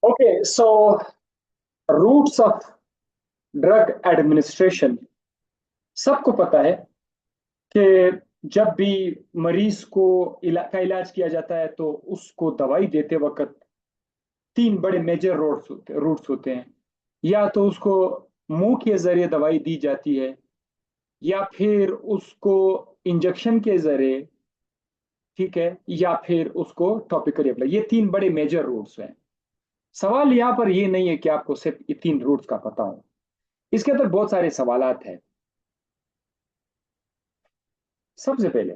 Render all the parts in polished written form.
Okay, so routes of drug administration. सबको पता है कि जब भी मरीज को का इलाज किया जाता है तो उसको दवाई देते वक्त तीन बड़े मेजर रूट्स होते हैं। या तो उसको मुंह के जरिए दवाई दी जाती है, या फिर उसको इंजेक्शन के जरिए, ठीक है, या फिर उसको टॉपिकली अप्लाई। ये तीन बड़े मेजर रूट्स हैं। सवाल यहाँ पर ये नहीं है कि आपको सिर्फ ये तीन रूट्स का पता हो। इसके अंदर बहुत सारे सवालात हैं। सबसे पहले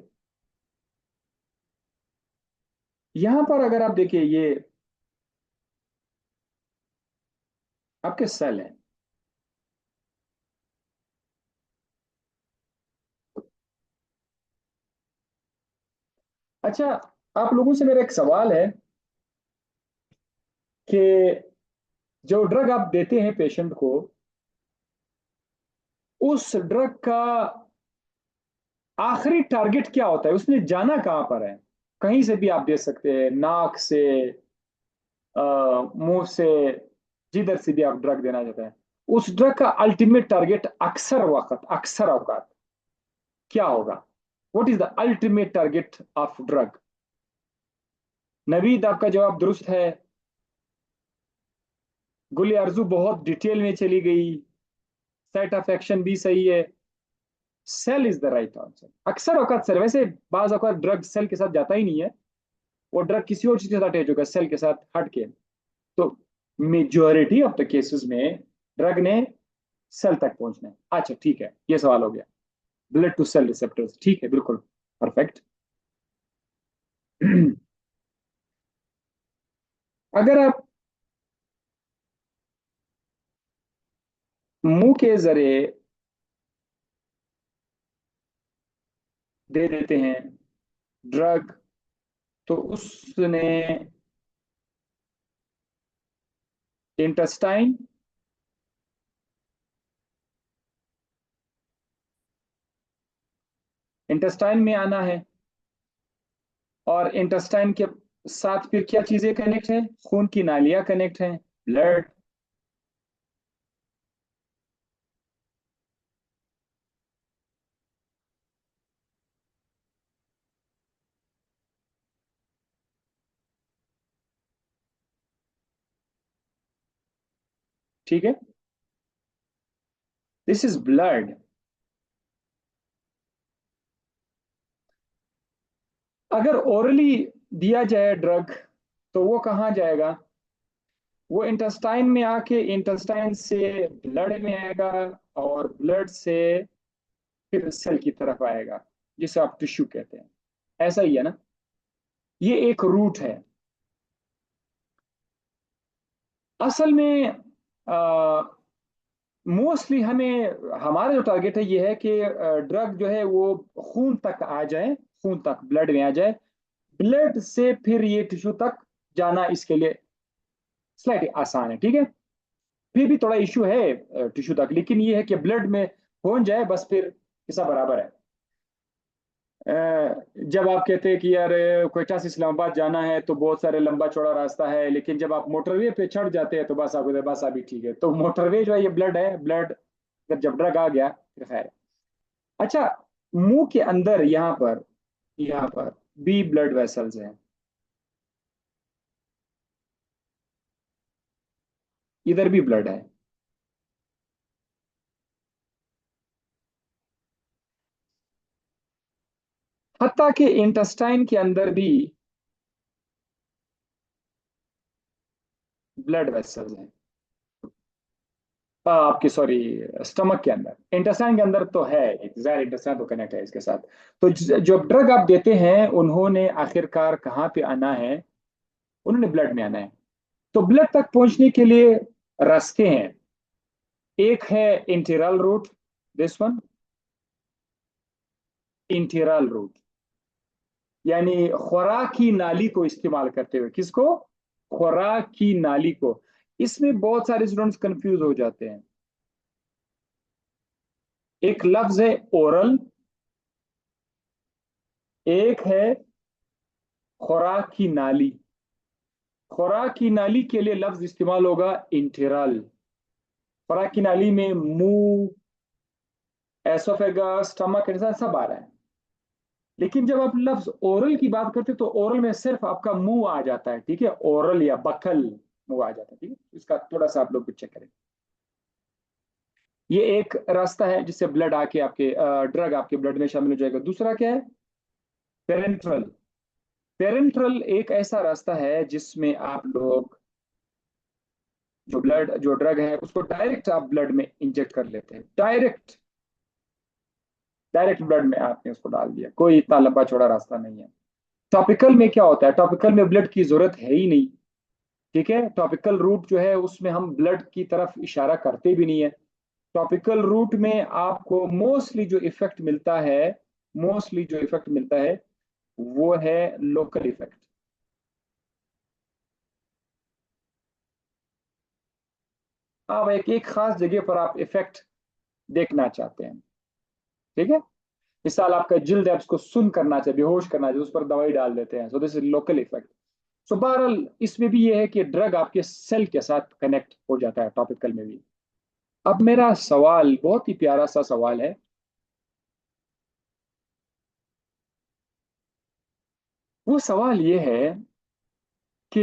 यहां पर अगर आप देखिए, ये आपके सेल हैं। अच्छा, आप लोगों से मेरा एक सवाल है कि जो ड्रग आप देते हैं पेशेंट को, उस ड्रग का आखिरी टारगेट क्या होता है? उसने जाना कहां पर है? कहीं से भी आप दे सकते हैं, नाक से, मुंह से, जिधर से भी आप ड्रग देना चाहते हैं। उस ड्रग का अल्टीमेट टारगेट अक्सर वक्त, अक्सर औकात क्या होगा? What is the ultimate target of drug? Naveed, आपका जवाब दुरुस्त है। गुल अर्जू बहुत डिटेल में चली गई। सेट ऑफ एक्शन भी सही है। Cell is the right answer. अक्सर औकात सेल, वैसे बाज औकात ड्रग सेल के साथ जाता ही नहीं है। वो ड्रग किसी और चीज के साथ अटैच होगा, सेल के साथ हट के। तो मेजोरिटी ऑफ द केसेस में ड्रग ने सेल तक पहुंचना है। अच्छा, ठीक है, ये सवाल हो गया। ब्लड टू सेल रिसेप्टर्स, ठीक है, बिल्कुल परफेक्ट। अगर आप मुंह के जरिए दे देते हैं ड्रग, तो उसने इंटेस्टाइन, इंटेस्टाइन में आना है। और इंटेस्टाइन के साथ फिर क्या चीजें कनेक्ट है? खून की नालियां कनेक्ट हैं, ब्लड। ठीक है, दिस इज ब्लड। अगर ओरली दिया जाए ड्रग, तो वो कहाँ जाएगा? वो इंटेस्टाइन में आके इंटेस्टाइन से ब्लड में आएगा, और ब्लड से फिर सेल की तरफ आएगा, जिसे आप टिश्यू कहते हैं। ऐसा ही है ना? ये एक रूट है। असल में मोस्टली हमें, हमारा जो टारगेट है ये है कि ड्रग जो है वो खून तक आ जाए, खून तक, ब्लड में आ जाए। ब्लड से फिर ये टिश्यू तक जाना इसके लिए स्लाइट आसान है, ठीक है। फिर भी थोड़ा इश्यू है टिश्यू तक, लेकिन ये है कि ब्लड में पहुंच जाए, बस फिर हिसाब बराबर है। अ, जब आप कहते हैं कि यार क्वेटा से इस्लामाबाद जाना है तो बहुत सारे लंबा चौड़ा रास्ता है, लेकिन जब आप मोटरवे पे चढ़ जाते हैं तो बस आपको बस अभी ठीक है। तो मोटरवे जो है ये ब्लड है, ब्लड जब ड्रग आ गया फिर खैर है। अच्छा, मुंह के अंदर यहाँ पर भी ब्लड वेसल्स हैं। इधर भी ब्लड है। हत्ता कि इंटेस्टाइन के अंदर भी ब्लड वेसल्स हैं। आपकी सॉरी, स्टमक के अंदर, इंटेस्टाइन के अंदर तो है, एक जहर इंटेस्टाइन तो कनेक्ट है इसके साथ। तो जो ड्रग आप देते हैं उन्होंने आखिरकार कहाँ पे आना है? उन्होंने ब्लड में आना है। तो ब्लड तक पहुंचने के लिए रास्ते हैं। एक है इंटीरल रूट, दिस वन, इंटीरल रूट, यानी खुराक की नाली को इस्तेमाल करते हुए। किसको? खुराक की नाली को। इसमें बहुत सारे स्टूडेंट्स कंफ्यूज हो जाते हैं। एक लफ्ज है ओरल, एक है खुराक की नाली। खुराक की नाली के लिए लफ्ज इस्तेमाल होगा इंटेरल। खुराक की नाली में मुंह, एसोफेगस, स्टमक, सब आ रहा है। लेकिन जब आप लफ्ज ओरल की बात करते हैं तो ओरल में सिर्फ आपका मुंह आ जाता है, ठीक है, ओरल या बकल मुंह आ जाता है, ठीक है। इसका थोड़ा सा आप लोग चेक करें। ये एक रास्ता है जिससे ब्लड आके आपके ड्रग आपके ब्लड में शामिल हो जाएगा। दूसरा क्या है? पेरेंट्रल। पेरेंट्रल एक ऐसा रास्ता है जिसमें आप लोग जो ड्रग है उसको डायरेक्ट आप ब्लड में इंजेक्ट कर लेते हैं। डायरेक्ट डायरेक्ट ब्लड में आपने उसको डाल दिया, कोई इतना लंबा चौड़ा रास्ता नहीं है। टॉपिकल में क्या होता है? टॉपिकल में ब्लड की जरूरत है ही नहीं, ठीक है। टॉपिकल रूट जो है उसमें हम ब्लड की तरफ इशारा करते भी नहीं है। टॉपिकल रूट में आपको मोस्टली जो इफेक्ट मिलता है वो है लोकल इफेक्ट। आप एक खास जगह पर आप इफेक्ट देखना चाहते हैं, ठीक है। मिसाल आपका जिल्द है, उसको सुन करना चाहिए, बेहोश करना चाहिए, उस पर दवाई डाल देते हैं, so this is local effect. So बहरहाल इसमें भी ये है कि ड्रग आपके सेल के साथ कनेक्ट हो जाता है टॉपिकल में भी। अब मेरा सवाल बहुत ही प्यारा सा सवाल है। वो सवाल ये है कि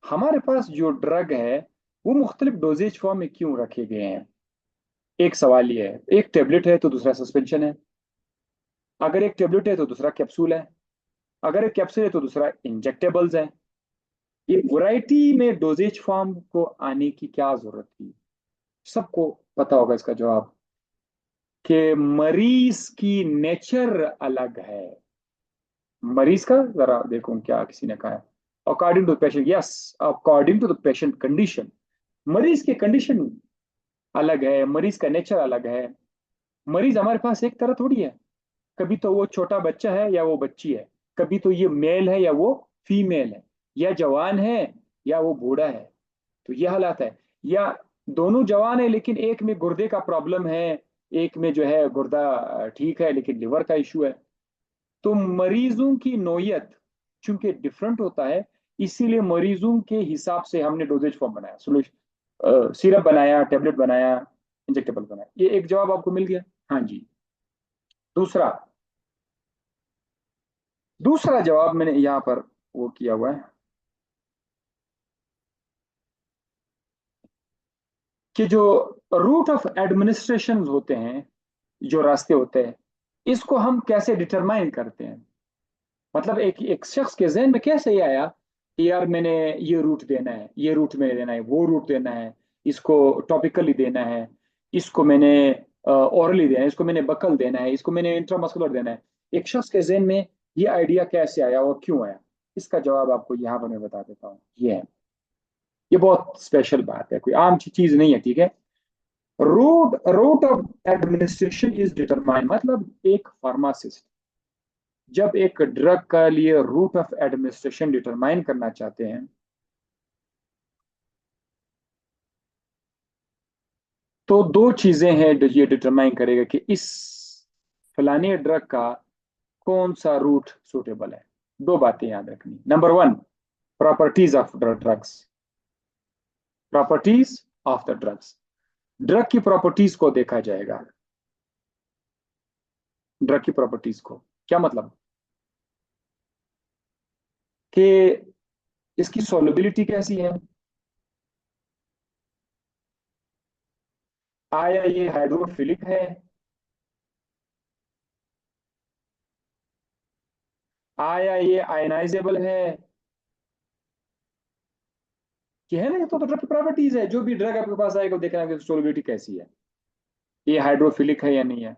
हमारे पास जो ड्रग है वो मुख्तलिफ डोजेज फॉर्म में क्यों रखे गए हैं? एक सवाल ये है, एक टेबलेट है तो दूसरा सस्पेंशन है, अगर एक टेबलेट है तो दूसरा कैप्सूल है, अगर एक कैप्सूल है तो दूसरा इंजेक्टेबल्स है। ये वैरायटी में डोजेज फॉर्म को आने की क्या जरूरत थी? सबको पता होगा इसका जवाब, कि मरीज की नेचर अलग है। मरीज का जरा देखो क्या किसी ने कहा है, according to patient, yes, according to the patient condition. मरीज की कंडीशन अलग है, मरीज का नेचर अलग है। मरीज हमारे पास एक तरह थोड़ी है। कभी तो वो छोटा बच्चा है या वो बच्ची है, कभी तो ये मेल है या वो फीमेल है, या जवान है या वो बूढ़ा है। तो ये हालात है। या दोनों जवान है लेकिन एक में गुर्दे का प्रॉब्लम है, एक में जो है गुर्दा ठीक है लेकिन लिवर का इशू है। तो मरीजों की नोयत चूंकि डिफरेंट होता है, इसीलिए मरीजों के हिसाब से हमने डोजेज फॉर्म बनाया, सोल्यूशन, सिरप बनाया, टेबलेट बनाया, इंजेक्टेबल बनाया। ये एक जवाब आपको मिल गया। हाँ जी। दूसरा दूसरा जवाब मैंने यहाँ पर वो किया हुआ है कि जो रूट ऑफ एडमिनिस्ट्रेशन होते हैं, जो रास्ते होते हैं, इसको हम कैसे डिटरमाइन करते हैं? मतलब एक एक शख्स के जहन में कैसे ये आया कि यार मैंने ये रूट देना है, ये रूट मैंने देना है, वो रूट देना है, इसको टॉपिकली देना है, इसको मैंने ओरली देना है, इसको मैंने बकल देना है, इसको मैंने इंट्रामस्कुलर देना है। एक शख्स के जहन में ये आइडिया कैसे आया और क्यों आया? इसका जवाब आपको यहाँ पर मैं बता देता हूँ। ये बहुत स्पेशल बात है, कोई आम चीज नहीं है, ठीक है। Route route of administration is determine, मतलब एक फार्मासिस्ट जब एक ड्रग का लिए रूट ऑफ एडमिनिस्ट्रेशन डिटरमाइन करना चाहते हैं तो दो चीजें हैं जो ये डिटरमाइन करेगा कि इस फलाने ड्रग का कौन सा रूट सूटेबल है। दो बातें याद रखनी। Number one, properties of drugs. Properties of the drugs, drug की प्रॉपर्टीज को देखा जाएगा। ड्रग की प्रॉपर्टीज को क्या मतलब? कि इसकी सॉल्युबिलिटी कैसी है, आया ये हाइड्रोफिलिक है, आया ये आयनाइजेबल है, कि है ना। ये तो ड्रग की प्रॉपर्टीज है, जो भी ड्रग आपके पास आएगा देखना है कि सॉल्युबिलिटी कैसी है, ये हाइड्रोफिलिक है या नहीं है,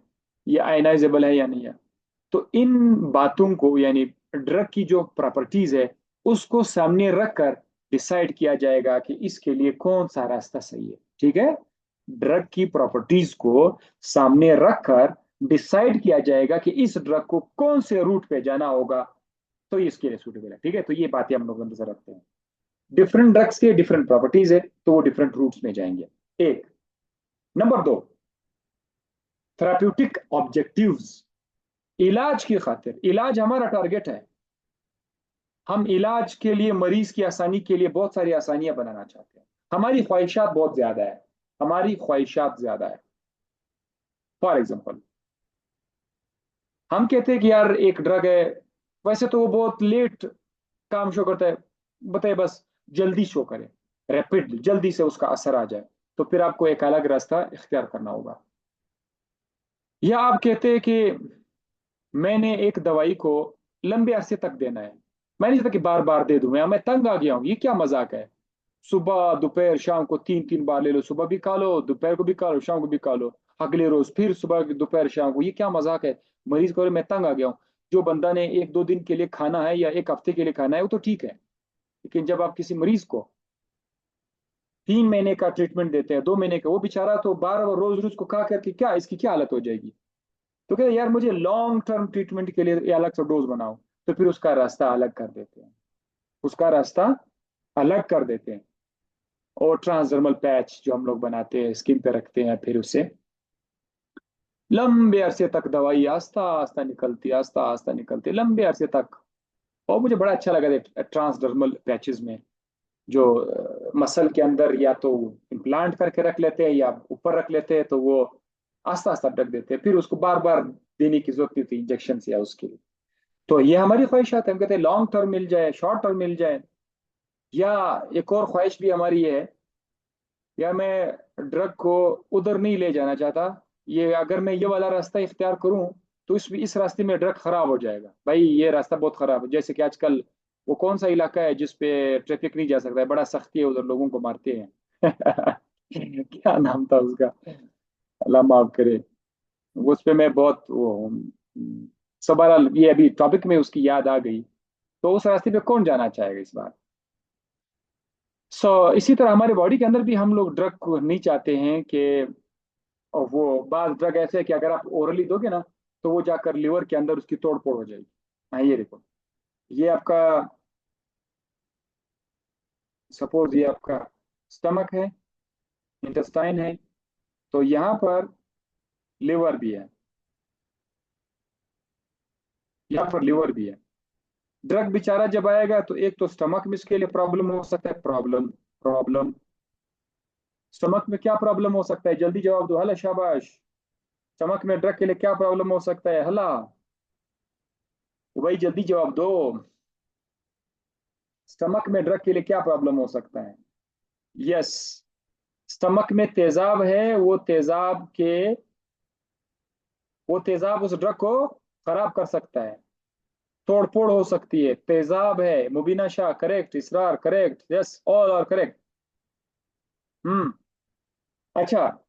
ये आयनाइजेबल है या नहीं है। तो इन बातों को यानी ड्रग की जो प्रॉपर्टीज है उसको सामने रखकर डिसाइड किया जाएगा कि इसके लिए कौन सा रास्ता सही है, ठीक है। ड्रग की प्रॉपर्टीज को सामने रखकर डिसाइड किया जाएगा कि इस ड्रग को कौन से रूट पे जाना होगा तो ये इसके लिए सूटेबल है, ठीक है। तो ये बातें हम लोग नजर रखते हैं। डिफरेंट ड्रग्स के डिफरेंट प्रॉपर्टीज है तो वो डिफरेंट रूट्स में जाएंगे। एक। नंबर दो, थेराप्यूटिक ऑब्जेक्टिव्स। इलाज की खातिर, इलाज हमारा टारगेट है, हम इलाज के लिए, मरीज की आसानी के लिए बहुत सारी आसानियां बनाना चाहते हैं। हमारी ख्वाहिशात बहुत ज्यादा है, हमारी ख्वाहिशात ज्यादा है। फॉर एग्जाम्पल, हम कहते हैं कि यार एक ड्रग है, वैसे तो वो बहुत लेट काम शो करता है, बताइए बस जल्दी शो करे, रैपिडली जल्दी से उसका असर आ जाए, तो फिर आपको एक अलग रास्ता इख्तियार करना होगा। या आप कहते हैं कि मैंने एक दवाई को लंबे अरसे तक देना है, मैं नहीं चाहता कि बार बार दे दूं, मैं तंग आ गया हूं, ये क्या मजाक है, सुबह दोपहर शाम को तीन तीन बार ले लो, सुबह भी खा लो, दोपहर को भी खा लो, शाम को भी खा लो, अगले रोज फिर सुबह दोपहर शाम को, ये क्या मजाक है। मरीज को मैं तंग आ गया हूँ। जो बंदा ने एक दो दिन के लिए खाना है या एक हफ्ते के लिए खाना है वो तो ठीक है, लेकिन जब आप किसी मरीज को 3 महीने का ट्रीटमेंट देते हैं, 2 महीने का, वो बेचारा तो बार बार रोज रोज को खा करके क्या इसकी क्या हालत हो जाएगी। तो कहते यार मुझे लॉन्ग टर्म ट्रीटमेंट के लिए ये अलग से डोज बनाओ, तो फिर उसका रास्ता अलग कर देते हैं, उसका रास्ता अलग कर देते हैं। और ट्रांसडर्मल पैच जो हम लोग बनाते हैं, स्किन पे रखते हैं, फिर उससे लंबे अरसे तक दवाई आस्ता आस्ता निकलती, आस्ता आस्ता निकलती लंबे अरसे तक। और मुझे बड़ा अच्छा लगा था ट्रांसडर्मल पैचेस में, जो मसल के अंदर या तो इम्प्लांट करके रख लेते हैं या ऊपर रख लेते हैं, तो वो आस्ता आस्ता ढक देते हैं, फिर उसको बार बार देने की जरूरत नहीं होती इंजेक्शन या उसके लिए। तो ये हमारी ख्वाहिशात है, हम कहते हैं लॉन्ग टर्म मिल जाए, शॉर्ट टर्म मिल जाए। या एक और ख्वाहिश भी हमारी ये है, या मैं ड्रग को उधर नहीं ले जाना चाहता, ये अगर मैं ये वाला रास्ता इख्तियार करूं तो इस रास्ते में ड्रग खराब हो जाएगा, भाई ये रास्ता बहुत खराब है। जैसे कि आजकल वो कौन सा इलाका है जिस पे ट्रैफिक नहीं जा सकता है, बड़ा सख्ती है उधर, लोगों को मारते हैं क्या नाम था उसका, अल्लाह माफ करे। उस पे मैं बहुत वो सवाल, ये अभी टॉपिक में उसकी याद आ गई। तो उस रास्ते पे कौन जाना चाहेगा इस बार। इसी तरह हमारे बॉडी के अंदर भी हम लोग ड्रग को नहीं चाहते हैं कि, और वो बाज ड्रग ऐसे है कि अगर आप ओरली दोगे ना, तो वो जाकर लिवर के अंदर उसकी तोड़ फोड़ हो जाएगी। हाँ ये देखो, ये आपका, सपोज ये आपका स्टमक है, इंटेस्टाइन है, तो यहाँ पर लिवर भी है, यहाँ पर लिवर भी है। ड्रग बेचारा जब आएगा तो एक तो स्टमक में इसके लिए प्रॉब्लम हो सकता है, प्रॉब्लम, प्रॉब्लम। स्टमक में क्या प्रॉब्लम हो सकता है, जल्दी जवाब दो, हला शाबाश। स्टमक में ड्रग के लिए क्या प्रॉब्लम हो सकता है, हला भाई जल्दी जवाब दो। स्टमक में ड्रग के लिए क्या प्रॉब्लम हो सकता है। यस, स्टमक में तेजाब है, वो तेजाब उस ड्रग को खराब कर सकता है, तोड़फोड़ हो सकती है, तेजाब है। Mubina Shah correct, Israr correct, yes all are correct. हम्म। अच्छा,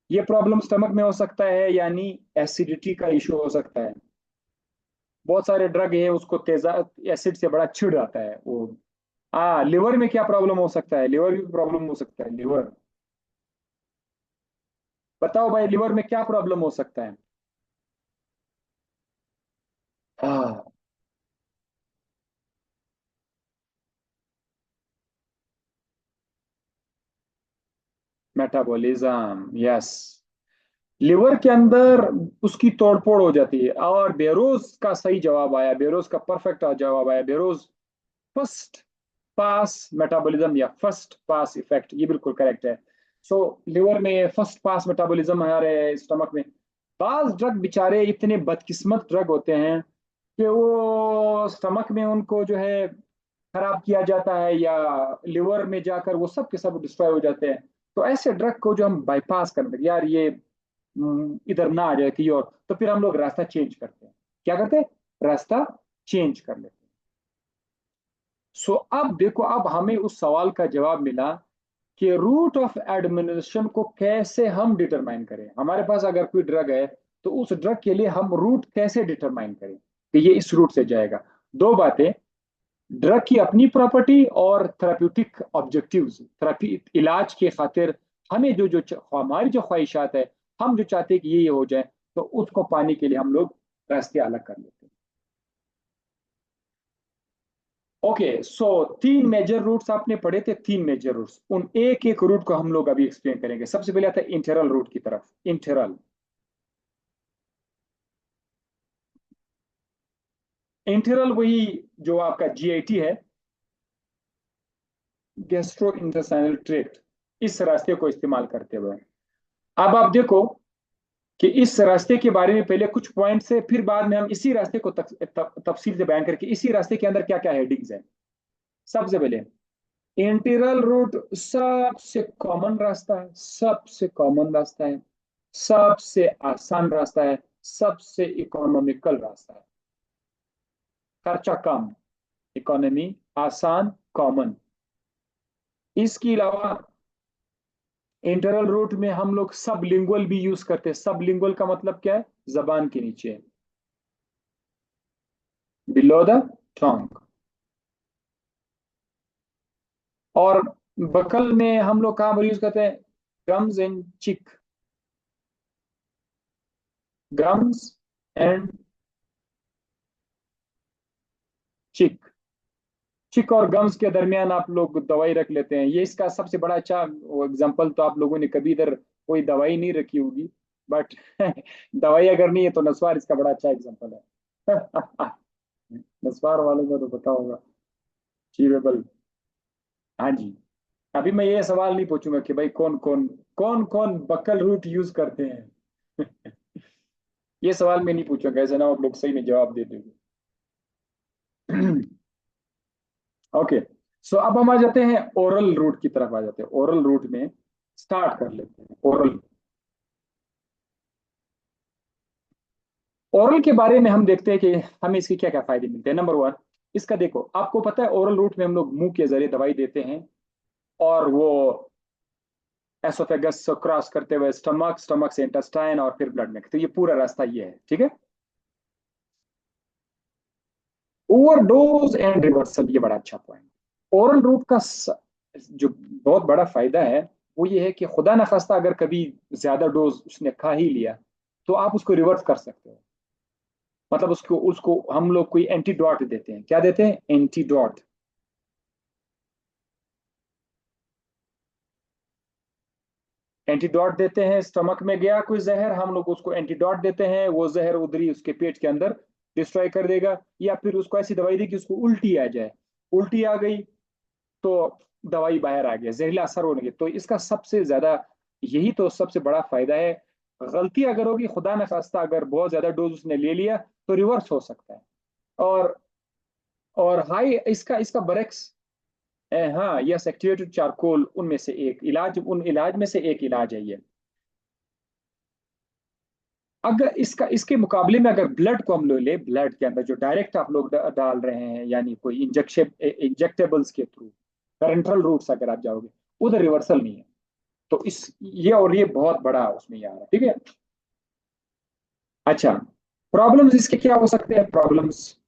ये प्रॉब्लम स्टमक में हो सकता है, यानी एसिडिटी का इशू हो सकता है। बहुत सारे ड्रग है उसको तेजाब एसिड से बड़ा चिढ़ आता है वो। हाँ, लिवर में क्या प्रॉब्लम हो सकता है, लिवर में प्रॉब्लम हो सकता है, लिवर। बताओ भाई, लिवर में क्या प्रॉब्लम हो सकता है। हाँ, मेटाबॉलिज्म, यस। लिवर के अंदर उसकी तोड़फोड़ हो जाती है। और बेरोज का सही जवाब आया, बेरोज का परफेक्ट जवाब आया, बेरोज फर्स्ट पास मेटाबॉलिज्म या फर्स्ट पास इफेक्ट, ये बिल्कुल करेक्ट है। सो लिवर में फर्स्ट पास मेटाबॉलिज्म हमारे स्टमक में। बाज ड्रग बेचारे इतने बदकिस्मत ड्रग होते हैं कि वो स्टमक में उनको जो है खराब किया जाता है, या लिवर में जाकर वो सब के सब डिस्ट्रॉय हो जाते हैं। तो ऐसे ड्रग को जो हम बाईपास कर दें, यार ये इधर ना आ जाए कहीं और, तो फिर हम लोग रास्ता चेंज करते हैं। क्या करते हैं, रास्ता चेंज कर लेते हैं। अब देखो, अब हमें उस सवाल का जवाब मिला कि रूट ऑफ एडमिनिस्ट्रेशन को कैसे हम डिटरमाइन करें। हमारे पास अगर कोई ड्रग है, तो उस ड्रग के लिए हम रूट कैसे डिटरमाइन करें कि ये इस रूट से जाएगा। दो बातें, ड्रग की अपनी प्रॉपर्टी और थेराप्यूटिक ऑब्जेक्टिव्स, थेरापी इलाज के खातिर हमें जो जो हमारी जो ख्वाहिशात है, हम जो चाहते हैं कि ये हो जाए, तो उसको पाने के लिए हम लोग रास्ते अलग कर लेते हैं। ओके, सो 3 मेजर रूट्स आपने पढ़े थे, 3 मेजर रूट्स, उन एक एक रूट को हम लोग अभी एक्सप्लेन करेंगे। सबसे पहले आता है इंटेरल रूट की तरफ, इंटेरल। इंटीरियल वही जो आपका जीआईटी है, गैस्ट्रो इंटेस्टाइनल ट्रैक्ट, इस रास्ते को इस्तेमाल करते हुए। अब आप देखो कि इस रास्ते के बारे में पहले कुछ पॉइंट्स है, फिर बाद में हम इसी रास्ते को तफसील से बयान करके इसी रास्ते के अंदर क्या क्या हेडिंग्स है। सबसे पहले इंटीरियल रूट सबसे कॉमन रास्ता है, सबसे कॉमन रास्ता है, सबसे आसान रास्ता है, सबसे इकोनॉमिकल रास्ता है। खर्चा कम, इकोनॉमी, आसान, कॉमन। इसके अलावा इंटरनल रूट में हम लोग सब लिंगुअल भी यूज करते हैं। सब लिंगुअल का मतलब क्या है? जबान के नीचे, बिलो द टंग। और बकल में हम लोग कहाँ पर यूज करते हैं? गम्स एंड चिक, गम्स एंड चिक। चिक और गम्स के दरमियान आप लोग दवाई रख लेते हैं। ये इसका सबसे बड़ा अच्छा एग्जांपल, तो आप लोगों ने कभी इधर कोई दवाई नहीं रखी होगी, बट दवाई अगर नहीं है तो नस्वार इसका बड़ा अच्छा एग्जांपल है। नस्वार वालों को तो पता होगा, चीवेबल। हाँ जी। अभी मैं ये सवाल नहीं पूछूंगा कि भाई कौन कौन बकल रूट यूज करते हैं। ये सवाल मैं नहीं पूछूंगा, ऐसा ना हो आप लोग सही में जवाब दे दोगे। ओके। सो अब हम आ जाते हैं ओरल रूट की तरफ, आ जाते हैं ओरल रूट में। स्टार्ट कर लेते हैं ओरल। ओरल के बारे में हम देखते हैं कि हमें इसके क्या क्या फायदे मिलते हैं। नंबर वन, इसका देखो, आपको पता है ओरल रूट में हम लोग मुंह के जरिए दवाई देते हैं, और वो एसोफेगस क्रॉस करते हुए स्टमक, स्टमक से इंटेस्टाइन, और फिर ब्लड में। तो ये पूरा रास्ता ये है, ठीक है। ओवरडोज एंड रिवर्सल, ये बड़ा अच्छा पॉइंट। ओरल रूट का जो बहुत बड़ा फायदा है वो ये है कि खुदा न खास्ता अगर कभी ज्यादा डोज उसने खा ही लिया, तो आप उसको रिवर्स कर सकते हो। मतलब उसको उसको हम लोग कोई एंटीडॉट देते हैं। क्या देते हैं? एंटीडॉट। एंटीडॉट देते हैं, स्टमक में गया कोई जहर, हम लोग उसको एंटीडॉट देते हैं, वो जहर उधर ही उसके पेट के अंदर डिस्ट्रॉय कर देगा। या फिर उसको ऐसी दवाई दी कि उसको उल्टी आ जाए। उल्टी आ गई तो दवाई बाहर आ गया, जहरीला असर होने लगे। तो इसका सबसे ज्यादा, यही तो सबसे बड़ा फायदा है। गलती अगर होगी, खुदा न खास्ता अगर बहुत ज्यादा डोज उसने ले लिया, तो रिवर्स हो सकता है। और हाई इसका इसका बरेक्स, हाँ, यस, एक्टिवेटेड चारकोल उनमें से एक इलाज, उन इलाज में से एक इलाज है ये। अगर इसका इसके मुकाबले में अगर ब्लड को हम लोग ले, ब्लड के अंदर जो डायरेक्ट आप लोग डाल रहे हैं, यानी कोई इंजेक्शन, इंजेक्टेबल्स के थ्रू, पेरेंट्रल रूट्स अगर आप जाओगे, उधर रिवर्सल नहीं है। तो इस ये और ये बहुत बड़ा उसमें ये आ रहा है, ठीक है। अच्छा, प्रॉब्लम्स इसके क्या हो सकते हैं? प्रॉब्लम्स,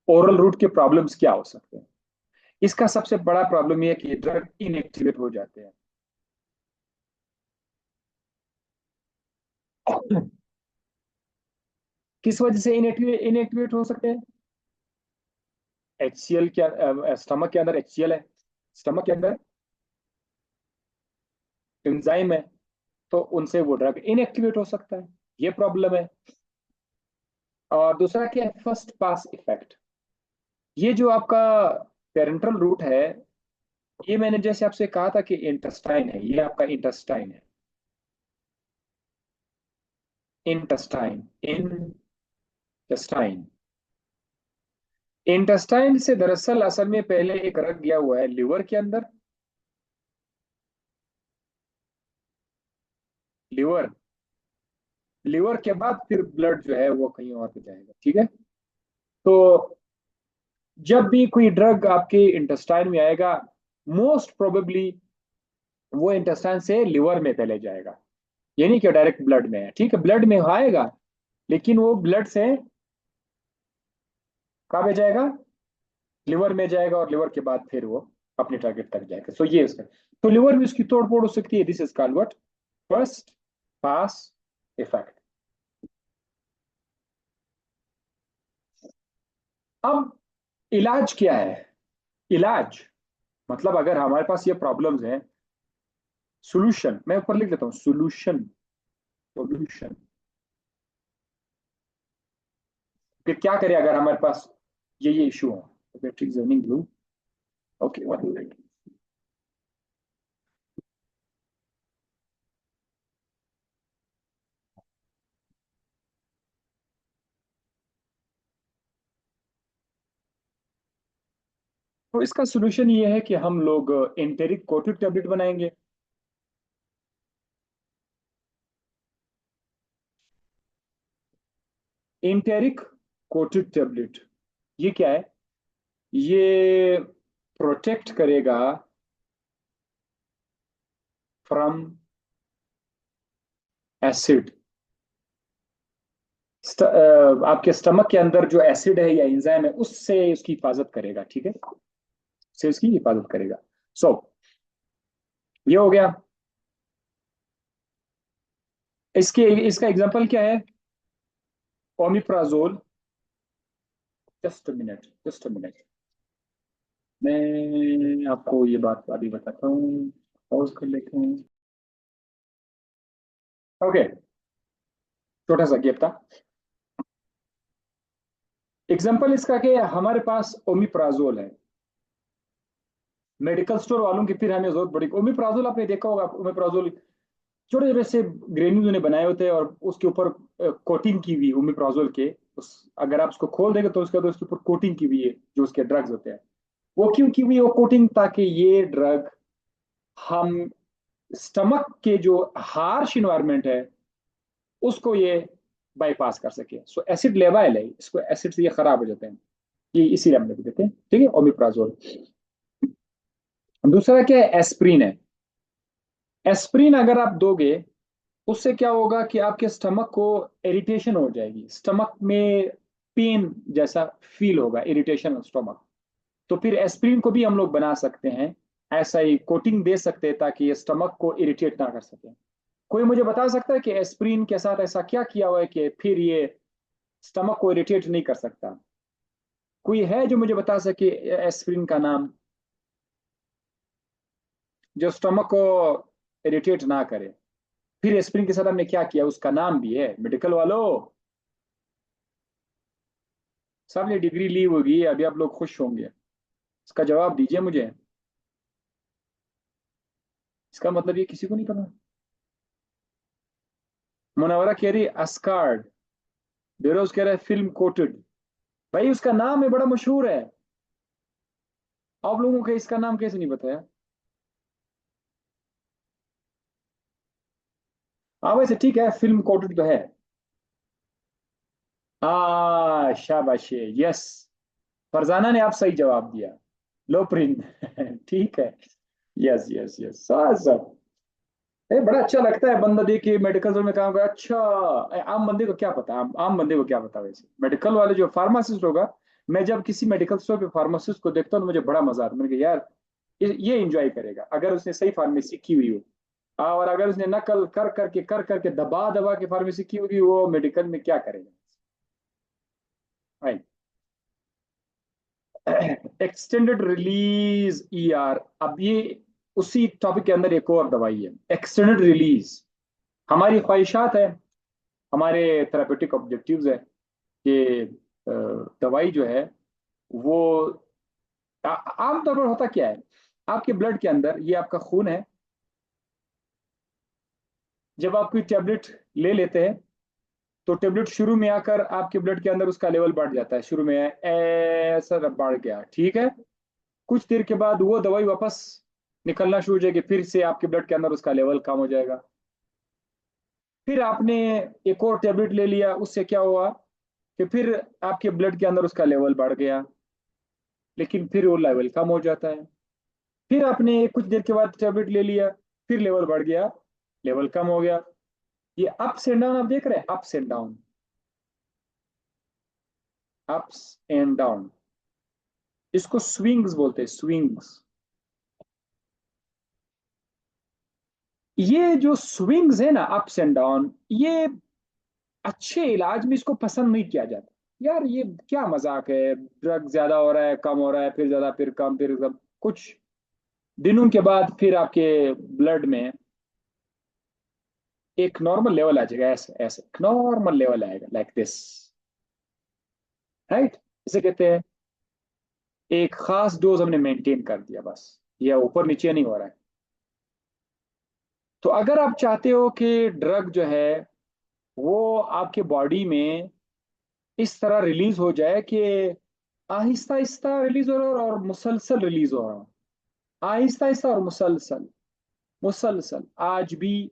ओरल रूट के प्रॉब्लम्स क्या हो सकते हैं? इसका सबसे बड़ा प्रॉब्लम ये है कि ड्रग इनएक्टिवेट हो जाते हैं। किस वजह से इनएक्टिवेट हो सकते हैं? एचसीएल क्या, स्टमक के अंदर एचसीएल है, स्टमक के अंदर एंजाइम है, तो उनसे वो ड्रग इनएक्टिवेट हो सकता है। ये प्रॉब्लम है। और दूसरा क्या है? First pass effect. ये जो आपका पेरेंटल रूट है, ये मैंने जैसे आपसे कहा था कि इंटेस्टाइन है, ये आपका इंटेस्टाइन है। Intestine, intestine. इंटेस्टाइन से दरअसल असल में पहले एक रख गया हुआ है लिवर के अंदर। लिवर, लिवर के बाद फिर ब्लड जो है वो कहीं और पे जाएगा, ठीक है। तो जब भी कोई ड्रग आपके इंटेस्टाइन में आएगा, मोस्ट प्रोबेबली वो इंटेस्टाइन से लिवर में पहले जाएगा। ये नहीं कि डायरेक्ट ब्लड में है, ठीक है, ब्लड में आएगा, लेकिन वो ब्लड से कहाँ पे जाएगा? लिवर में जाएगा, और लिवर के बाद फिर वो अपने टारगेट तक जाएगा। सो ये इसका, तो लिवर में उसकी तोड़ फोड़ हो सकती है। This is called what? First pass effect. अब इलाज क्या है? इलाज मतलब अगर हमारे पास ये प्रॉब्लम्स हैं, सोल्यूशन मैं ऊपर लिख लेता हूँ, सोल्यूशन, सोल्यूशन। कि क्या करें अगर हमारे पास ये इशू हो। Battery zoning blue. Okay, one minute. तो इसका सोल्यूशन ये है कि हम लोग एंटेरिक कोटेड टेबलेट बनाएंगे। एंटेरिक कोटेड टेबलेट, ये क्या है? ये प्रोटेक्ट करेगा फ्रॉम एसिड। आपके स्टमक के अंदर जो एसिड है या एंजाइम है उससे उसकी हिफाजत करेगा, ठीक है, उससे उसकी हिफाजत करेगा। सो ये हो गया। इसके इसका एग्जांपल क्या है? Omeprazole. Just a minute, just a minute, मैं आपको ये बात अभी बताता हूँ। पॉज कर लेते हैं। ओके, छोटा सा गैप था। एग्जांपल इसका कि हमारे पास ओमिप्राजोल है। मेडिकल स्टोर वालों की फिर हमें जरूरत पड़ी। ओमिप्राजोल आपने देखा होगा, ओमिप्राजोल छोटे छोटे से ग्रेन्यूल उन्हें बनाए होते हैं और उसके ऊपर कोटिंग की हुई ओमिप्राजोल के। अगर आप उसको खोल देंगे तो उसके ऊपर कोटिंग की हुई है जो उसके ड्रग्स होते हैं। वो क्यों की हुई है वो कोटिंग? ताकि ये ड्रग हम स्टमक के जो हार्श इन्वायरमेंट है उसको ये बाईपास कर सके। सो एसिड लेवाइल है, इसको एसिड से ये खराब हो जाते हैं। ये इसी हम लोग देते हैं, ठीक है, ओमिप्राजोल। दूसरा क्या है? एस्प्रिन है। एस्प्रिन अगर आप दोगे उससे क्या होगा कि आपके स्टमक को इरिटेशन हो जाएगी, स्टमक में पेन जैसा फील होगा, इरिटेशन स्टमक। तो फिर एस्प्रिन को भी हम लोग बना सकते हैं, ऐसा ही कोटिंग दे सकते हैं ताकि ये स्टमक को इरिटेट ना कर सके। कोई मुझे बता सकता है कि एस्प्रिन के साथ ऐसा क्या किया हुआ है कि फिर ये स्टमक को इरिटेट नहीं कर सकता? कोई है जो मुझे बता सके एस्प्रिन का नाम, जो स्टमक को इरिटेट ना करे? फिर एस्प्रिन के साथ हमने क्या किया, उसका नाम भी है मेडिकल वालों। सबने डिग्री ली होगी, अभी आप लोग खुश होंगे। इसका जवाब दीजिए मुझे। इसका मतलब ये किसी को नहीं पता। मुनव्वरा कह रही अस्कार्ड, बेरोज कह रहा है फिल्म कोटेड। भाई उसका नाम है, बड़ा मशहूर है। आप लोगों को इसका नाम कैसे नहीं बताया? हाँ वैसे ठीक है, फिल्म कोटेड तो है। शाबाश, यस। फरजाना ने आप सही जवाब दिया। लोप्रिन ठीक है। यस यस यस, सब। बड़ा अच्छा लगता है बंदा देख के मेडिकल स्टोर में काम कर। अच्छा, आम बंदे को क्या पता, आम बंदे को क्या पता वैसे मेडिकल वाले जो फार्मासिस्ट होगा। मैं जब किसी मेडिकल स्टोर पे फार्मासिस्ट को देखता हूँ तो मुझे बड़ा मजा आता है। मैंने कहा यार ये एंजॉय करेगा अगर उसने सही फार्मेसी की हुई हो। और अगर उसने नकल कर करके दबा दबा के फार्मेसी की होगी, वो मेडिकल में क्या करेगा भाई? Extended release ER. अब ये उसी टॉपिक के अंदर एक और दवाई है, एक्सटेंडेड रिलीज। हमारी ख्वाहिशात है, हमारे थेरापेटिक ऑब्जेक्टिव्स है कि दवाई जो है वो आमतौर पर होता क्या है, आपके ब्लड के अंदर, ये आपका खून है। जब आप कोई टेबलेट ले लेते हैं तो टेबलेट शुरू में आकर आपके ब्लड के अंदर उसका लेवल बढ़ जाता है, शुरू में ऐसा बढ़ गया, ठीक है। कुछ देर के बाद वो दवाई वापस निकलना शुरू हो जाएगी, फिर से आपके ब्लड के अंदर उसका लेवल कम हो जाएगा। फिर आपने एक और टेबलेट ले लिया, उससे क्या हुआ कि फिर आपके ब्लड के अंदर उसका लेवल बढ़ गया, लेकिन फिर वो लेवल कम हो जाता है। फिर आपने कुछ देर के बाद टेबलेट ले लिया, फिर लेवल बढ़ गया, लेवल कम हो गया। ये अप्स एंड डाउन आप देख रहे हैं, ups and down, ups and down. इसको स्विंग्स बोलते हैं, स्विंग्स। ये जो स्विंग्स है ना, अप्स एंड डाउन, ये अच्छे इलाज में इसको पसंद नहीं किया जाता। यार ये क्या मजाक है, ड्रग ज्यादा हो रहा है, कम हो रहा है, फिर ज्यादा, फिर कम, फिर कम। कुछ दिनों के बाद फिर आपके ब्लड में एक नॉर्मल लेवल आ जाएगा, ऐसे ऐसे नॉर्मल लेवल आएगा, लाइक दिस। राइट। इसे कहते हैं एक खास डोज हमने मेंटेन कर दिया, बस ये ऊपर नीचे नहीं हो रहा है। तो अगर आप चाहते हो कि ड्रग जो है वो आपके बॉडी में इस तरह रिलीज हो जाए कि आहिस्ता आहिस्ता रिलीज हो रहा है और मुसलसल रिलीज हो रहा है, आहिस्ता आहिस्ता और मुसलसल, मुसलसल आज भी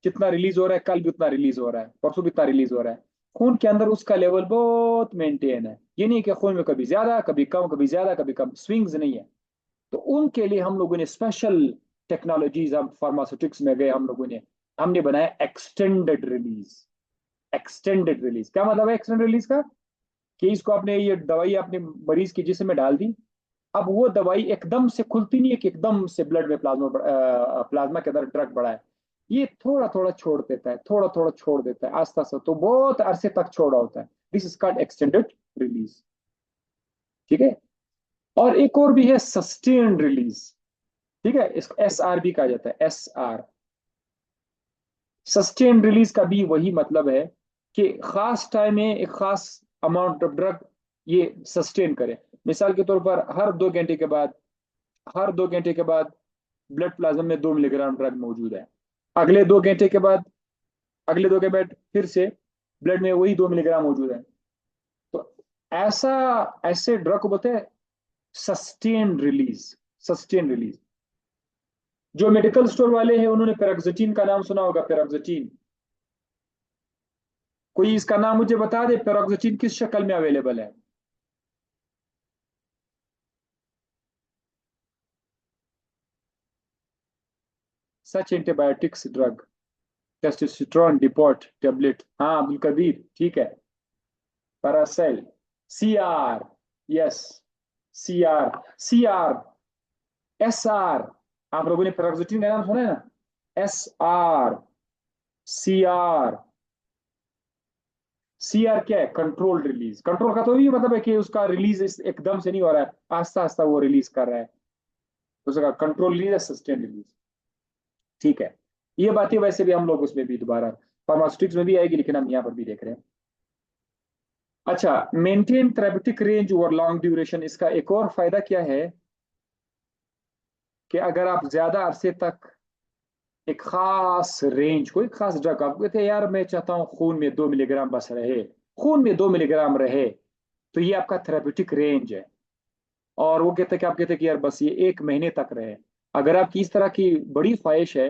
जितना रिलीज हो रहा है कल भी उतना रिलीज हो रहा है, परसों भी उतना रिलीज हो रहा है, खून के अंदर उसका लेवल बहुत मेंटेन है। ये नहीं कि खून में कभी ज्यादा कभी कम, कभी ज्यादा कभी कम, स्विंग्स नहीं है। तो उनके लिए हम लोगों ने स्पेशल टेक्नोलॉजीज, हम फार्मास्यूटिक्स में गए, हम लोगों ने हमने बनाया एक्सटेंडेड रिलीज। एक्सटेंडेड रिलीज क्या मतलब है एक्सटेंडेड रिलीज का? कि इसको आपने ये दवाई अपने मरीज के जिस्म में डाल दी, अब वो दवाई एकदम से खुलती नहीं है कि एकदम से ब्लड में प्लाज्मा प्लाज्मा के अंदर ड्रग बढ़ा है। ये थोड़ा थोड़ा छोड़ देता है, थोड़ा थोड़ा छोड़ देता है आस्ता आस्ता, तो बहुत अरसे तक छोड़ा होता है। This is called extended release. ठीक है। और एक और भी है सस्टेन्ड रिलीज। ठीक है, इसको एस आर भी कहा जाता है, एस आर। सस्टेन रिलीज का भी वही मतलब है कि खास टाइम में एक खास अमाउंट ऑफ ड्रग ये सस्टेन करे। मिसाल के तौर पर हर 2 घंटे के बाद, हर 2 घंटे के बाद ब्लड प्लाज्मा में 2 मिलीग्राम ड्रग मौजूद है। अगले 2 घंटे के बाद, अगले 2 के बाद फिर से ब्लड में वही 2 मिलीग्राम मौजूद है। तो ऐसा, ऐसे ड्रग को बोलते हैं सस्टेन रिलीज। Sustain release. जो मेडिकल स्टोर वाले हैं उन्होंने पेरोक्सिटीन का नाम सुना होगा, पेरोक्सिटीन। कोई इसका नाम मुझे बता दे, पेरोक्सिटीन किस शक्ल में अवेलेबल है? Such antibiotics drug, testosterone depot tablet. हाँ अब्दुल कबीर, ठीक है। पैरासेल, C R, yes, C R, C R, S R. आप लोगों ने पेरोक्सिटीन का नाम सुना है ना? S R, C R. C R क्या है? Control release. कंट्रोल का तो ये मतलब है कि उसका रिलीज एकदम से नहीं हो रहा है, आस्ता आस्ता वो रिलीज कर रहा है, तो उसका कंट्रोल रिलीज है, सस्टेन रिलीज। ठीक है। ये बातें वैसे भी हम लोग उसमें भी दोबारा फार्मास्यूटिक्स में भी आएगी, लेकिन हम यहाँ पर भी देख रहे हैं। अच्छा, maintain therapeutic range over long duration. इसका एक और फायदा क्या है कि अगर आप ज्यादा अरसे तक एक खास रेंज, कोई खास ड्रग, आप कहते हैं यार मैं चाहता हूँ खून में 2 मिलीग्राम बस रहे, खून में 2 मिलीग्राम रहे, तो ये आपका थेरेपेटिक रेंज है। और वो कहते हैं कि आप कहते हैं कि यार बस ये 1 महीने तक रहे। अगर आपकी इस तरह की बड़ी ख्वाहिश है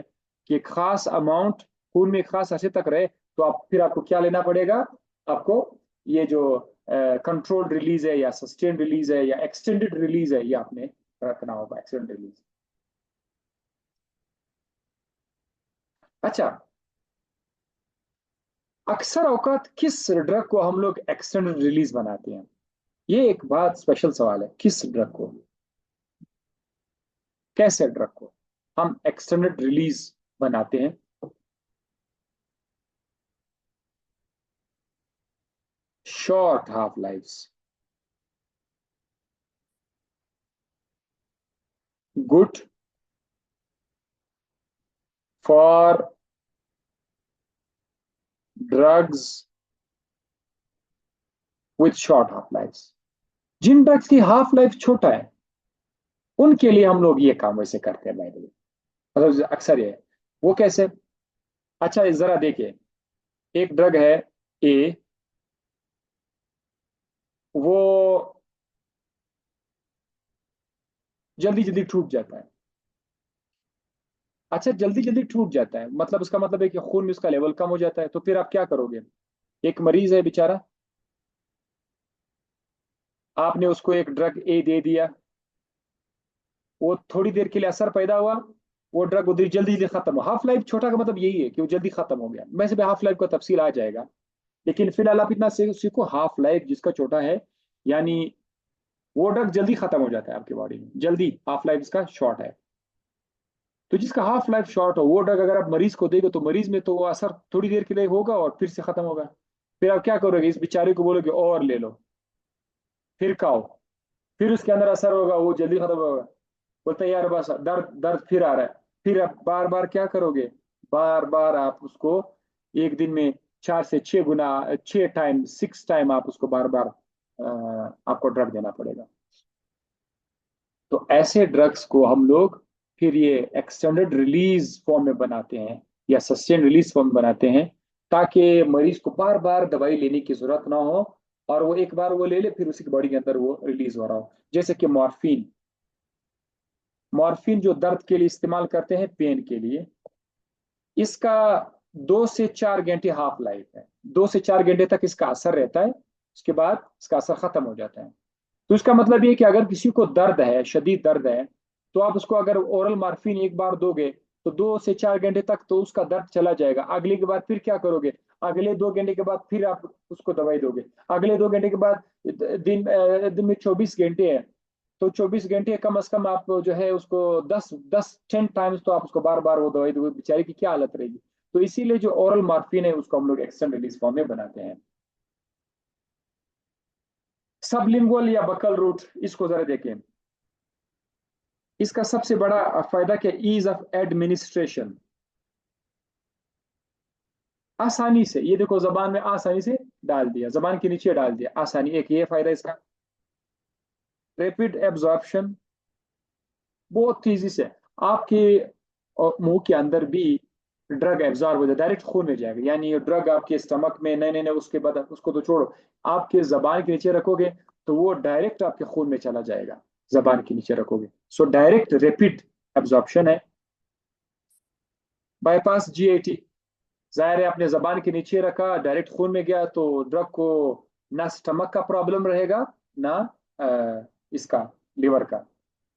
कि एक खास अमाउंट खून में एक खास अरसे तक रहे, तो आप फिर आपको क्या लेना पड़ेगा? आपको ये जो कंट्रोल्ड रिलीज है या सस्टेन रिलीज है या एक्सटेंडेड रिलीज है, ये आपने रखना होगा, एक्सटेंडेड रिलीज। अच्छा, अक्सर औकात किस ड्रग को हम लोग एक्सटेंडेड रिलीज बनाते हैं? ये एक बात स्पेशल सवाल है, किस ड्रग को, कैसे ड्रग को हम एक्सटेंडेड रिलीज बनाते हैं? Short half life. Good for drugs with short half life. जिन ड्रग्स की हाफ लाइफ छोटा है उनके लिए हम लोग ये काम वैसे करते हैं, भाई। मतलब अक्सर ये, वो कैसे? अच्छा जरा देखिए, एक ड्रग है ए, वो जल्दी जल्दी टूट जाता है। अच्छा, जल्दी जल्दी टूट जाता है मतलब उसका मतलब है कि खून में उसका लेवल कम हो जाता है, तो फिर आप क्या करोगे? एक मरीज है बेचारा, आपने उसको एक ड्रग ए दे दिया, वो थोड़ी देर के लिए असर पैदा हुआ, वो ड्रग उधर जल्दी जल्दी खत्म हो, हाफ लाइफ छोटा का मतलब यही है कि वो जल्दी खत्म हो गया। वैसे भी हाफ लाइफ का तफसील आ जाएगा, लेकिन फिलहाल आप इतना सीखो, हाफ लाइफ जिसका छोटा है, यानी वो ड्रग जल्दी खत्म हो जाता है आपकी बॉडी में, जल्दी, हाफ लाइफ इसका शॉर्ट है। तो जिसका हाफ लाइफ शॉर्ट हो वो ड्रग अगर आप मरीज को देंगे तो मरीज में तो वो असर थोड़ी देर के लिए होगा और फिर से खत्म होगा। फिर आप क्या करोगे? इस बेचारे को बोलोगे और ले लो, फिर खाओ, फिर उसके अंदर असर होगा, वो जल्दी खत्म होगा, बोलते हैं यार बस दर्द दर्द फिर आ रहा है। फिर आप बार बार क्या करोगे? बार बार आप उसको एक दिन में 4 से 6 गुना, 6 टाइम, 6 टाइम आप उसको बार बार आपको ड्रग देना पड़ेगा। तो ऐसे ड्रग्स को हम लोग फिर ये एक्सटेंडेड रिलीज फॉर्म में बनाते हैं या सस्टेन रिलीज फॉर्म में बनाते हैं, ताकि मरीज को बार बार दवाई लेने की जरूरत ना हो, और वो एक बार वो ले ले फिर उसकी बॉडी के अंदर वो रिलीज हो रहा हो। जैसे कि मॉर्फिन, मॉर्फिन जो दर्द के लिए इस्तेमाल करते हैं, पेन के लिए, इसका 2 से 4 घंटे हाफ लाइफ है। 2 से 4 घंटे तक इसका असर रहता है, उसके बाद इसका असर खत्म हो जाता है। तो इसका मतलब ये है कि अगर किसी को दर्द है, शदीद दर्द है, तो आप उसको अगर ओरल मार्फिन एक बार दोगे तो 2 से 4 घंटे तक तो उसका दर्द चला जाएगा। अगले के बाद फिर क्या करोगे, अगले 2 घंटे के बाद फिर आप उसको दवाई दोगे, अगले 2 घंटे के बाद दिन में 24 घंटे है, तो 24 घंटे कम से कम आप जो है उसको 10 10 10 टाइम्स तो आप उसको बार बार वो दवाई दोगे, बेचारे की क्या हालत रहेगी। तो इसीलिए जो ओरल मार्फिन है उसको हम लोग एक्सटेंड रिलीज फॉर्म में बनाते हैं। सबलिंगुअल या बकल रूट, इसको जरा देखें। इसका सबसे बड़ा फायदा क्या, ईज ऑफ एडमिनिस्ट्रेशन। आसानी से, ये देखो जबान में आसानी से डाल दिया, जबान के नीचे डाल दिया, आसानी, एक ये फायदा इसका। रैपिड एब्जॉर्प्शन, बहुत तेजी से आपके मुंह के अंदर भी ड्रग एब्जॉर्ब हो जाए, डायरेक्ट खून में जाएगा। यानी ये ड्रग आपके स्टमक में, नहीं नहीं नहीं, उसके बाद उसको तो छोड़ो, आपके जबान के नीचे रखोगे तो वो डायरेक्ट आपके खून में चला जाएगा, जबान के नीचे रखोगे। सो डायरेक्ट रैपिड एब्जॉर्प्शन है। बाईपास जीआईटी, जाहिर है आपने जबान के नीचे रखा, डायरेक्ट खून में गया, तो ड्रग को ना स्टमक का प्रॉब्लम रहेगा, ना इसका लिवर का।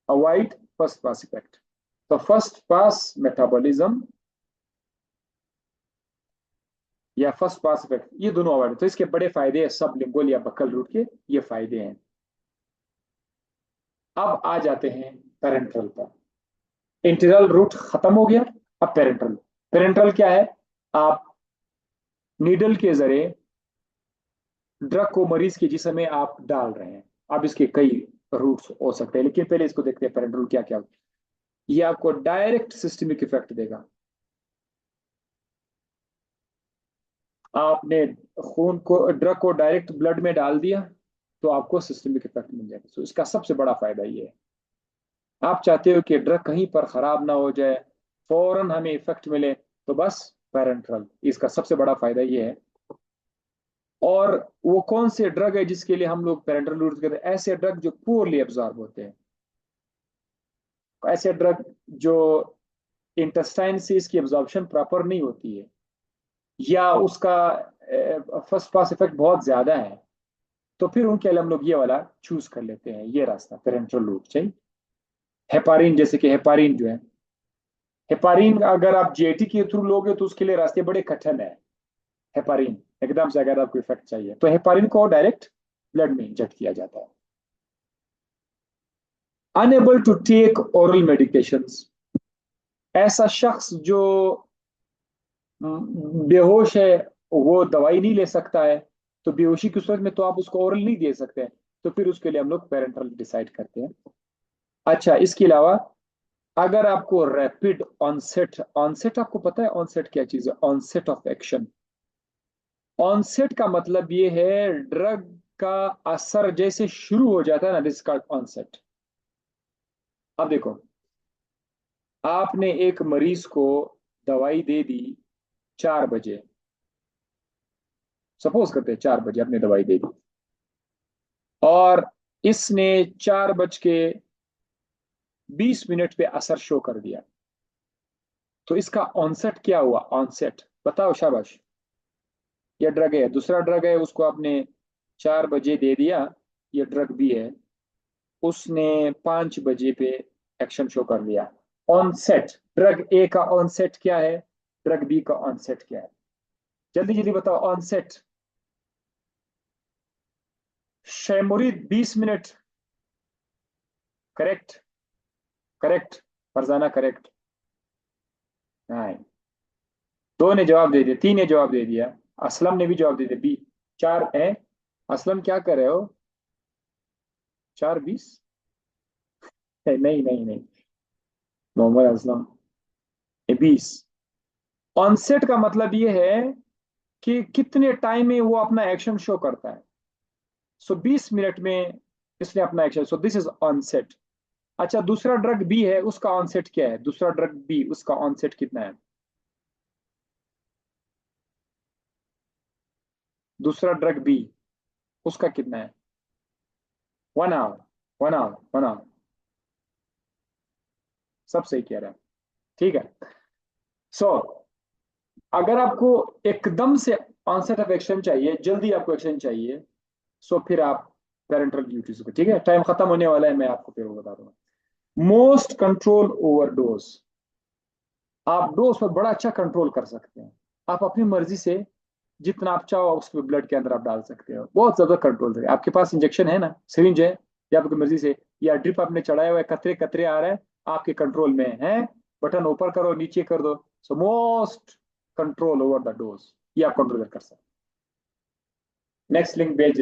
Avoid first pass effect. तो फर्स्ट पास मेटाबॉलिज्म या फर्स्ट पास इफेक्ट, ये दोनों अवॉइड, तो इसके बड़े फायदे हैं सब लिंगुअल या बक्कल रूट के, ये फायदे हैं। अब आ जाते हैं पेरेंट्रल पर। इंटीरियल रूट खत्म हो गया, अब पेरेंट्रल। पेरेंट्रल क्या है, आप नीडल के जरिए ड्रग को मरीज के जिस्म में आप डाल रहे हैं। अब इसके कई रूट्स हो सकते हैं, लेकिन पहले इसको देखते हैं पेरेंट्रल क्या क्या होता है। ये आपको डायरेक्ट सिस्टमिक इफेक्ट देगा। आपने खून को, ड्रग को डायरेक्ट ब्लड में डाल दिया तो आपको सिस्टमिक इफेक्ट मिल जाएगा। तो इसका सबसे बड़ा फायदा ये है, आप चाहते हो कि ड्रग कहीं पर खराब ना हो जाए, फौरन हमें इफेक्ट मिले, तो बस पेरेंट्रल, इसका सबसे बड़ा फायदा ये है। और वो कौन से ड्रग है जिसके लिए हम लोग पेरेंट्रल यूज करते हैं, ऐसे ड्रग जो पुअरली एब्जॉर्ब होते हैं, ऐसे ड्रग जो इंटेस्टाइन से इसकी एब्जॉर्प्शन प्रॉपर नहीं होती है, या उसका फर्स्ट पास इफेक्ट बहुत ज्यादा है, तो फिर उनके लिए हम लोग ये वाला चूज कर लेते हैं, ये रास्ता पेरेंट्रल रूट चाहिए। हेपारिन, जैसे कि हेपारिन जो है, हेपारिन अगर आप जीआईटी के थ्रू लोगे तो उसके लिए रास्ते बड़े कठिन है। हेपारिन एकदम से अगर आपको इफेक्ट चाहिए तो हेपारिन को डायरेक्ट ब्लड में इंजेक्ट किया जाता है। Unable to take oral medications, ऐसा शख्स जो बेहोश है, वो दवाई नहीं ले सकता है, तो बेहोशी की सूरत में तो आप उसको ओरल नहीं दे सकते, तो फिर उसके लिए हम लोग पेरेंटल डिसाइड करते हैं। अच्छा, इसके अलावा अगर आपको रैपिड ऑनसेट, ऑनसेट आपको पता है ऑनसेट क्या चीज है, ऑनसेट ऑफ एक्शन। ऑनसेट का मतलब ये है ड्रग का असर जैसे शुरू हो जाता है ना, दिस कॉल्ड ऑनसेट। अब देखो, आपने एक मरीज को दवाई दे दी 4 बजे, सपोज करते हैं 4 बजे आपने दवाई दे दी, और इसने 4 बज के 20 मिनट पे असर शो कर दिया, तो इसका ऑनसेट क्या हुआ, ऑनसेट बताओ, शाबाश। ये ड्रग है, दूसरा ड्रग है, उसको आपने 4 बजे दे दिया, ये ड्रग भी है, उसने 5 बजे पे एक्शन शो कर दिया। ऑनसेट, ड्रग ए का ऑनसेट क्या है, ड्रग बी का ऑनसेट क्या है, जल्दी जल्दी बताओ onset. Shaimurid 20 minute, correct, correct, Farzana correct. नहीं, दो ने जवाब दे दिया, तीन ने जवाब दे दिया, असलम ने भी जवाब दे दिया, बी। 4 है, असलम क्या कर रहे हो, 4:20, नहीं नहीं नहीं, मोहम्मद असलम 20। ऑनसेट का मतलब ये है कि कितने टाइम में वो अपना एक्शन शो करता है। सो 20 मिनट में इसने अपना action, so this is onset. अच्छा, दूसरा ड्रग बी है, उसका ऑनसेट क्या है? दूसरा ड्रग बी, उसका ऑनसेट कितना है? दूसरा ड्रग बी, उसका कितना है? 1 आवर, 1 आवर, 1 आवर। सब सही कह रहा है। ठीक है। सो अगर आपको एकदम से ऑनसेट ऑफ एक्शन चाहिए, जल्दी आपको एक्शन चाहिए, सो फिर आप पेरेंटल ड्यूटीज को, ठीक है, टाइम खत्म होने वाला है, मैं आपको फिर वो बता दूंगा। मोस्ट कंट्रोल ओवर डोज, आप डोज पर बड़ा अच्छा कंट्रोल कर सकते हैं। आप अपनी मर्जी से जितना आप चाहो उसके ब्लड के अंदर आप डाल सकते हो, बहुत ज्यादा कंट्रोल है। आपके पास इंजेक्शन है ना, सिरिंज है, या आपकी मर्जी से, या ड्रिप आपने चढ़ाया हुआ है, कतरे कतरे आ रहा है, आपके कंट्रोल में है, बटन ऊपर करो नीचे कर दो। So most control over the dose, ये आप कंट्रोल कर सकते हैं। नेक्स्ट लिंक भेज